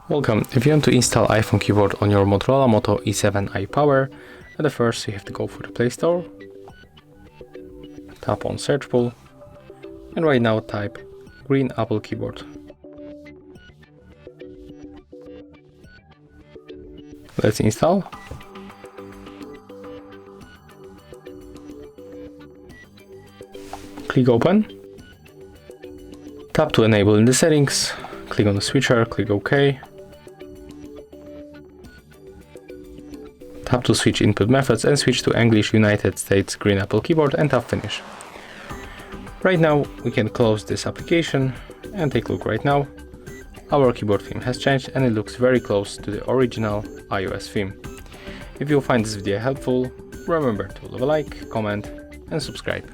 Welcome. If you want to install iPhone keyboard on your Motorola Moto E7i Power, at first you have to go for the Play Store, tap on search pool, and right now type green Apple keyboard. Let's install. Click open. Tap to enable in the settings, click on the switcher, click OK. Tap to switch input methods and switch to English United States green Apple keyboard and tap finish. Right now we can close this application and take a look right now. Our keyboard theme has changed and it looks very close to the original iOS theme. If you find this video helpful, remember to leave a like, comment and subscribe.